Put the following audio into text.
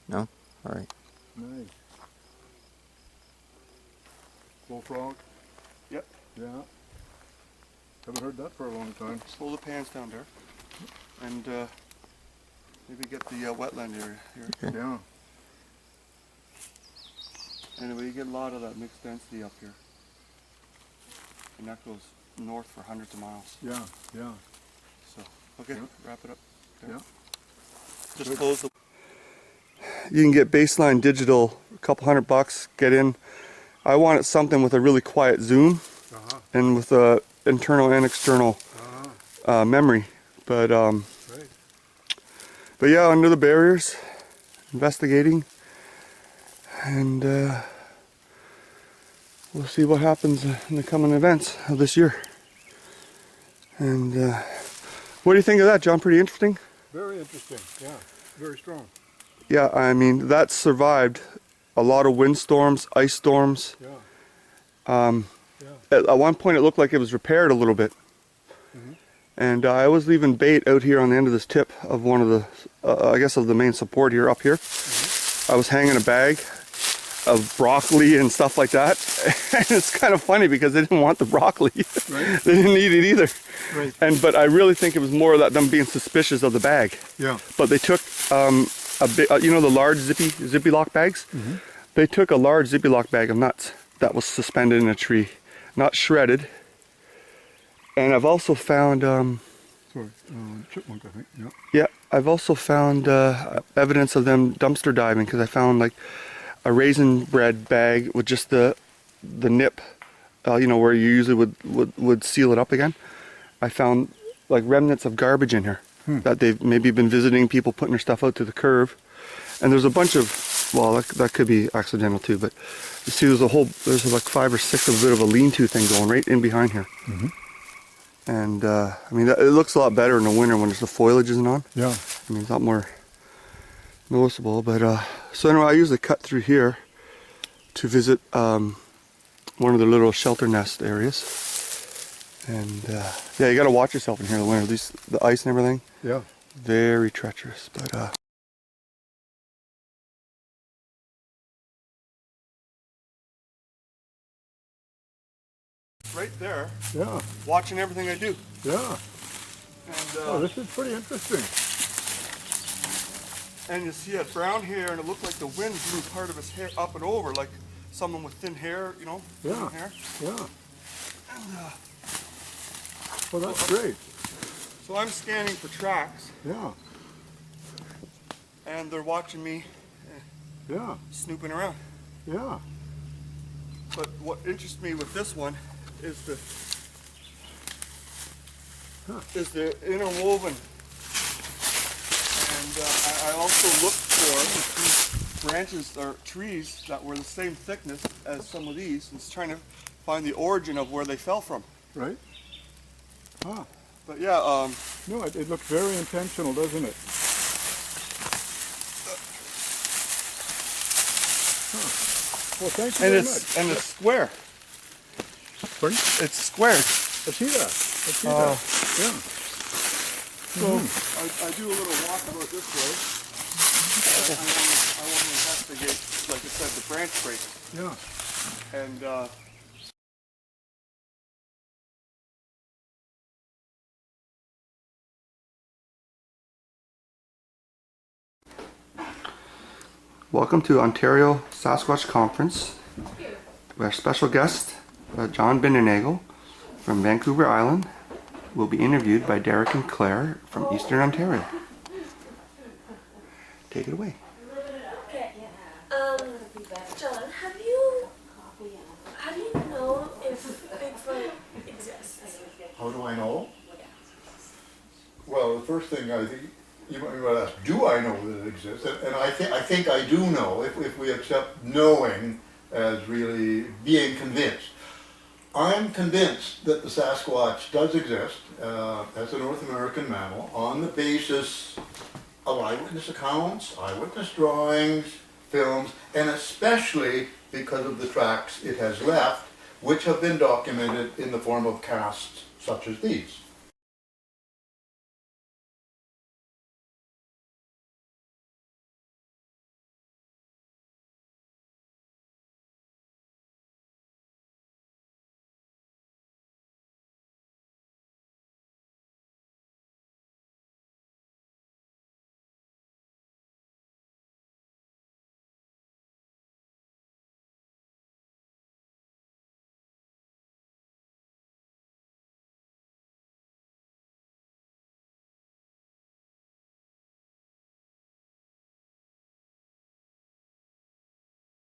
No? Alright. Nice. Bullfrog? Yep. Yeah. Haven't heard that for a long time. Slow the pans down there. And maybe get the wetland area here. Okay. Yeah. Anyway, you get a lot of that mixed density up here. And that goes north for hundreds of miles. Yeah, yeah. So, okay, Yeah. wrap it up. Okay. Yeah. Just close the... You can get baseline digital, a couple $100, get in. I wanted something with a really quiet zoom and with a internal and external memory. But Right. but yeah, under the barriers, investigating, and we'll see what happens in the coming events of this year. And what do you think of that, John? Pretty interesting? Very interesting. Yeah. Very strong. Yeah, I mean, that survived a lot of windstorms, ice storms. Yeah. At one point it looked like it was repaired a little bit. And I was leaving bait out here on the end of this tip of one of the, I guess of the main support here, up here. I was hanging a bag of broccoli and stuff like that. And it's kind of funny because they didn't want the broccoli. Right. They didn't eat it either. Right. But I really think it was more that them being suspicious of the bag. Yeah. But they took a bit, you know, the large zippy lock bags? They took a large zippy lock bag of nuts that was suspended in a tree, not shredded. And I've also found, Sorry, chipmunk, I think. Yeah. yeah, I've also found evidence of them dumpster diving, because I found like a raisin bread bag with just the nip, you know, where you usually would seal it up again. I found like remnants of garbage in here that they've maybe been visiting, people putting their stuff out to the curb. And there's a bunch of, well, that could be accidental too, but you see there's like 5 or 6 of a bit of a lean-to thing going right in behind here. And I mean, it looks a lot better in the winter when the foliage isn't on. Yeah. I mean, it's a lot more noticeable. But so anyway, I usually cut through here to visit one of the little shelter nest areas. And yeah, you got to watch yourself in here in the winter. The ice and everything. Yeah. Very treacherous. But right there, Yeah. watching everything I do. Yeah. And Oh, this is pretty interesting. and you see it brown hair, and it looked like the wind blew part of his hair up and over, like someone with thin hair, you know, Yeah. thin hair. Yeah. And Well, that's great. so I'm scanning for tracks, Yeah. and they're watching me Yeah. snooping around. Yeah. But what interests me with this one is the interwoven. And I also looked for branches or trees that were the same thickness as some of these, and trying to find the origin of where they fell from. Right? Ah. But yeah, No, it looks very intentional, doesn't it? Well, thank you and very it's much. square. Pardon? It's squared. I see that. I see that. Yeah. So I do a little walkabout this way. I want to investigate, like I said, the branch break. Yeah. And welcome to Ontario Sasquatch Conference. Our special guest, John Bindernagel from Vancouver Island, will be interviewed by Derek and Claire from Eastern Ontario. Take it away. Okay. John, how do you know if Bigfoot exists? How do I know? Well, the first thing I think you might ask, do I know that it exists? And I think I do know, if we accept knowing as really being convinced. I'm convinced that the Sasquatch does exist as a North American mammal on the basis of eyewitness accounts, eyewitness drawings, films, and especially because of the tracks it has left, which have been documented in the form of casts such as these.